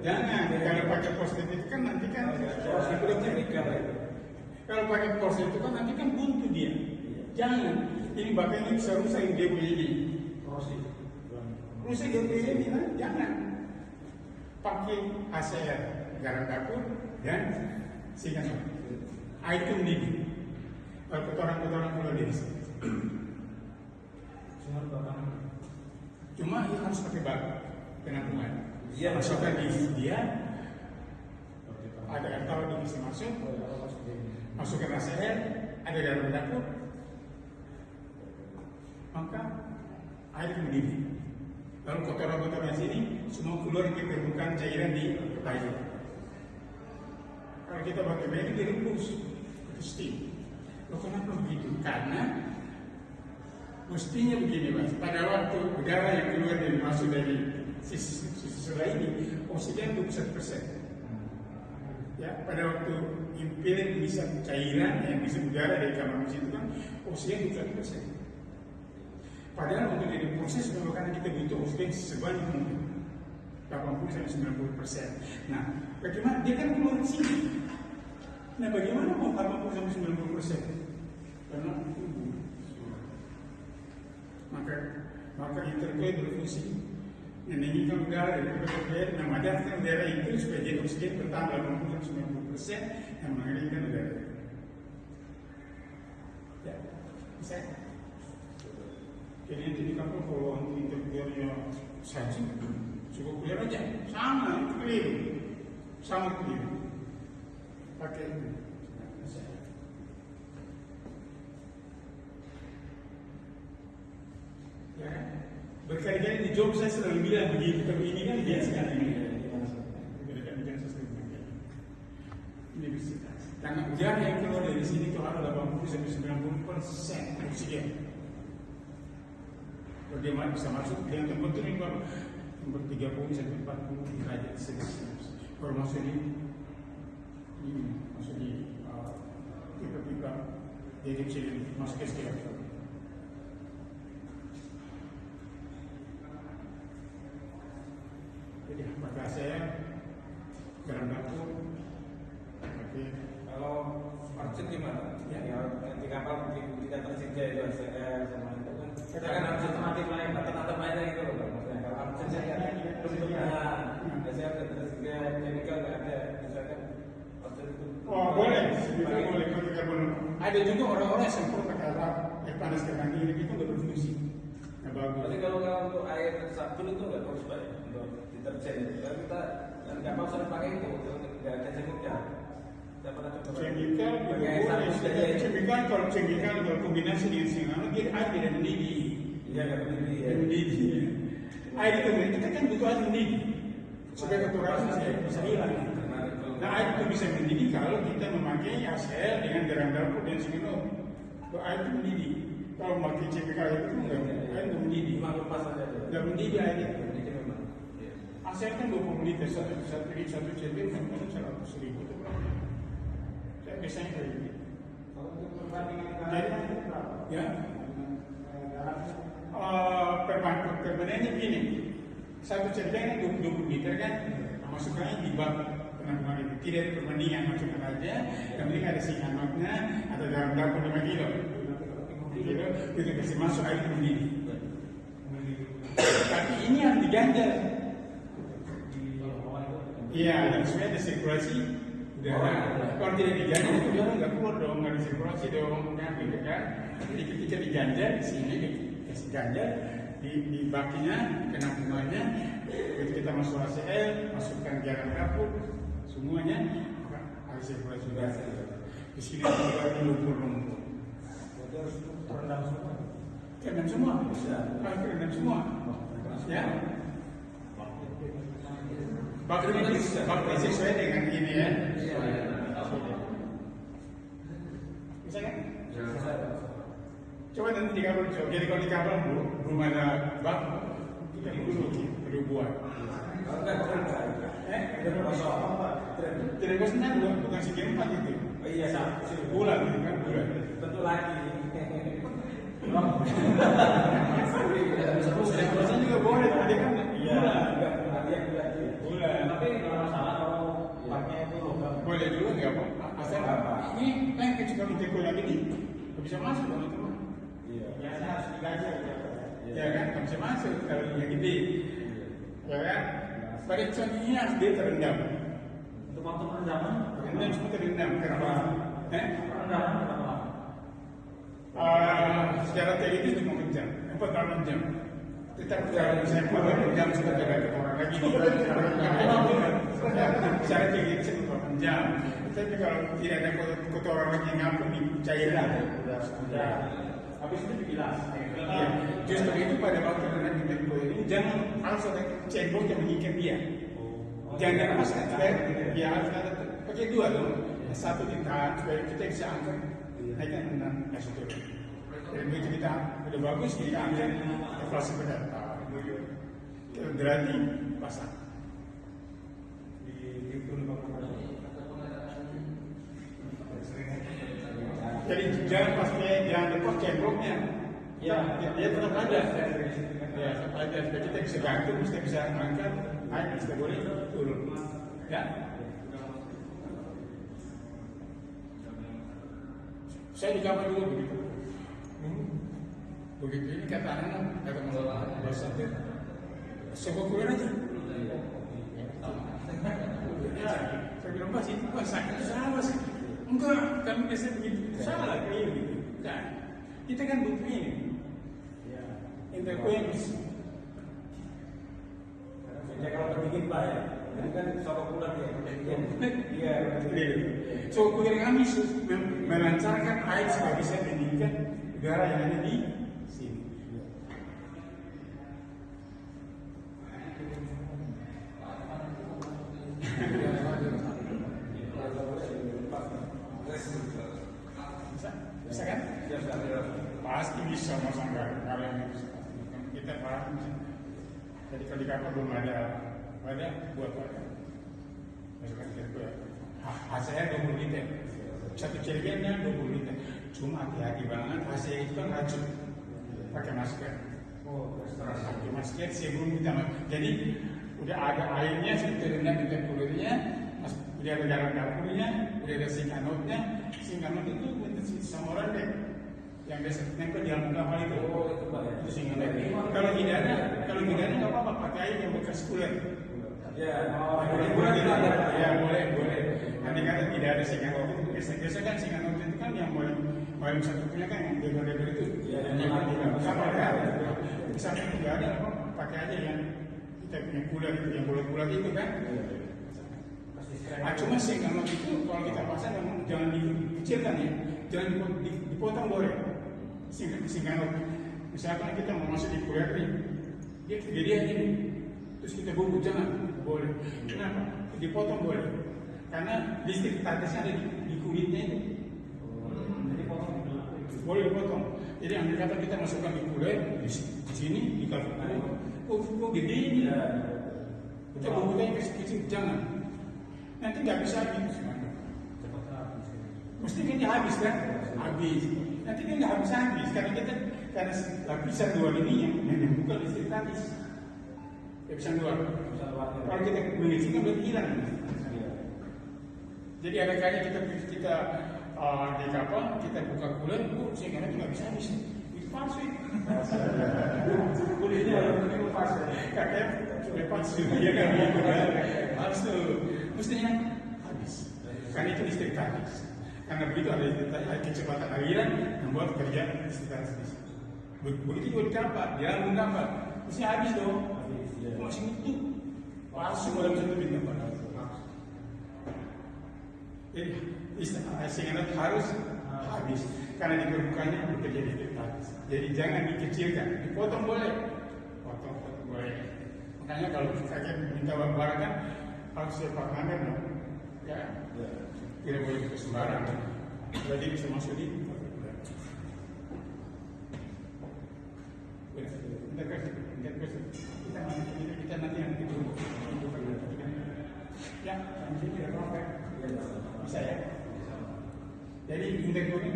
Jangan, kalau pakai post-it itu kan nanti kan kalau pakai post-it itu kan nanti kan buntu dia. Jangan, ini bahkan ini bisa rusak dia punya ini. Rusak dia punya ini, nah, jangan. Pakai ACR, garam dapur dan singa. Itu mendidih. Kalau kotoran-kotoran keluar dari sini. Cuma dia harus pakai bak penampungan. Dia masukkan di dia, ada air tawar di sini masuk, masukkan ACR, ada garam dapur, maka air mendidih. Lalu kotoran-kotoran sini semua keluar ke permukaan cairan di air. Kalau kita pakai baju direbus, itu steam. Loh, kenapa begitu? Karena mestinya begini, Mas. Pada waktu udara yang keluar dan masuk dari sisi sebelah ini, oksigen 21%. Ya, pada waktu impian bisa cairan yang bisa udara dari kamar mesin itu kan oksigen 21%. Padahal untuk jadi proses karena kita butuh oksigen sebanyak mungkin 80-90%. Nah, bagaimana dia kan keluar di sini? Nah, bagaimana mau 80-90%? Karena maka interkoid berfungsi meninggikan udara dari udara dan memadatkan udara itu supaya jadi oksigen bertambah 80-90% yang mengeringkan udara. Ya, bisa. Jadi nanti di kapal kalau untuk interkoidnya saja cukup clear aja, sama keliru, sama keliru. Pakai itu. Ya, berkali-kali di job saya selalu bilang begitu, tapi ini kan biasa sekali ini. Universitas. Karena udara yang keluar dari sini itu harus 80-90% oksigen. Bagaimana bisa masuk dengan temperatur yang baru 30-40 derajat Celcius. Kalau masuk di pipa-pipa, jadi bisa masuk ke sekitar. Jadi maka saya garam dapur. Oke. Kalau margin gimana? Ya, nanti kapal tidak tersedia itu ACR sama itu kan. Kita kan harus alternatif lain, alternatif lainnya itu loh. Maksudnya kalau marginnya kan belum ACR tidak tersedia, chemical nggak ada, misalkan margin itu. Oh boleh, boleh pakai karbon. Ada juga orang-orang yang sempurna pakai air panas ke kaki ini itu nggak berfungsi. Nggak bagus. Tapi kalau untuk air sabun itu nggak bagus pak untuk deterjen. Kalau kita kapal sering pakai itu, nggak ada chemical. Chemical kalau chemical kalau kombinasi dengan singa, dia air tidak mendidih. Iya nggak mendidih. Mendidih. Air itu kita kan butuh air mendidih supaya kotoran bisa hilang. Nah air itu bisa mendidih kalau kita memakai ACR dengan garam dapur dan singa. Kalau air itu mendidih. Kalau memakai chemical itu enggak, air nggak mendidih. Cuma lepas saja. Nggak mendidih airnya. ACR kan 20 liter satu cm kan 100.000 itu berapa? Saya biasanya kayak gitu. Kalau untuk perbandingan Ya. Perbedaannya begini, satu ceritain 20 liter kan, masukkannya di bak penampungan itu. Tidak ada perbandingan, masukkan aja. Yang penting ada singanotnya atau garam dapur 5 kilo. Itu kasih masuk air mendidih. Tapi ini yang diganjal. Iya, dan supaya ada sirkulasi udara. Kalau tidak diganjal itu udara nggak keluar dong, nggak ada sirkulasi dong, gitu kan? Jadi ketika diganjal di sini dikasih ganjal di bakinya, penampungannya, begitu kita masuk ACL, masukkan garam dapur, semuanya ada sirkulasi udara. Di sini ada lumpur-lumpur. Jadi harus terendam semua. Terendam semua, harus terendam semua. Ya. Bakti sesuai dengan ini ya. Bisa kan? Coba nanti di kapal coba. Jadi kalau di kapal belum ada bak, kita perlu buat. Tidak kosong bukan segi 4 itu. Oh iya sah. Bulan gitu kan bulan. Tentu lagi. Bisa juga boleh, tadi kan Iya. Bulan. bulan. Tapi boleh dulu nggak apa? Asal ini kan kecuali intekul lagi nih, nggak bisa masuk teman-teman. Iya. Biasanya harus digaji aja. Ya kan, nggak bisa masuk kalau yang gede. Ya kan? Pada contohnya dia terendam. Untuk waktu perendaman, Terendam semua terendam. Kenapa? perendaman berapa? Secara teoritis 4 jam, 4 jam. Tetap kalau saya mau jam sudah tidak ada orang lagi. Secara teoritis 4 jam. Tapi kalau tidak ada kotoran lagi yang ngapung di cairan. Sudah. Habis itu dibilas. Iya, justru itu pada waktu renang di tempo ini jangan harus ada cendol yang mengikat dia. Jangan lemaskan supaya dia harus ada pakai 2 dong. Satu ditahan supaya kita bisa angkat naikkan renang kasih turun. Dan begitu kita udah bagus kita angkat evaluasi pada berarti pasang. Jadi jangan pas jangan lepas cendolnya. Ya, dia tetap ada. Ya, tetap ada. Supaya kita bisa gantung, kita bisa angkat, naik, kita boleh turun. Ya. Saya di kamar dulu begitu. Begitu ini kata anak, kata mengelola bahasa itu. Sebuah kuliah aja. Ya, saya bilang pas itu pas sakit salah sih. Enggak, kami biasa begitu. Salah kayak gitu. Nah, kita kan butuh ini. Intervensi. Ya kalau bikin Pak ya, ini kan sokok pulang ya. Iya. So kuliah kami melancarkan air supaya bisa meningkat udara yang ada di sini. Bisa kan? Pasti bisa mas Angga. Kalau yang bisa kita paham. Jadi kalau di kapal belum ada buat apa? Masukkan ke hasilnya 20 liter. Satu cerigennya 20 liter. Cuma hati-hati banget. Hasil itu kan racun. Pakai masker. Pakai masker sebelum kita masuk. Jadi udah ada airnya seperti rendah di tempurnya. Udah ada garam dapurnya, udah ada singanotnya. Singanot itu sama orang deh. Yang biasa nempel di dalam kapal itu. Itu Pak ya. Itu singanot. Kalau tidak ada nggak apa-apa. Pakai air yang bekas kulit. Ya, Boleh. Ya boleh. Nanti kata tidak ada singanot itu. Biasa kan singanot itu kan yang paling satu punya kan yang lebar-lebar itu. Yang tidak kapal kan. Bisa tidak ada apa. Pakai aja yang kita punya kulit itu, yang bulat-bulat itu kan. Cuma singanot itu kalau kita pasang jangan dikecilkan ya, jangan dipotong boleh. Singanot, misalkan kita mau masuk di kuliah nih, dia kejadian ini, terus kita bungkus jangan boleh. Kenapa? Dipotong boleh, karena listrik tetasnya ada di kulitnya itu. Boleh dipotong. Jadi ambil kata kita masukkan di kuliah di sini di kafe. Kok gede ini? Kita bungkusnya yang kecil jangan. Nanti nggak bisa habis. Mesti kan habis kan? Habis. Nanti kan nggak habis karena lapisan luar ini yang bukan listrik statis. Lapisan luar. Kalau kita mengisikan berarti hilang. Jadi ada kali kita di kapal kita buka kulit, sehingga itu nggak bisa habis. Itu palsu. Kulitnya itu palsu. Kakek sudah palsu. Dia kan palsu. Mestinya habis. Karena itu listrik statis. Karena begitu ada kecepatan aliran membuat kerja listrik statis. Begitu juga di kapal, di dalam kapal, mesti habis dong. Masih itu palsu dalam satu bintang pada. Jadi singanot harus habis karena di permukaannya bekerja listrik statis. Jadi jangan dikecilkan, dipotong boleh, potong boleh. Makanya kalau kakek minta barang kan harus sepak kanan dong, ya, tidak boleh ke sembarang. Jadi bisa masuk di. Kita nanti yang itu. Ya, bisa ya. Jadi indeks ini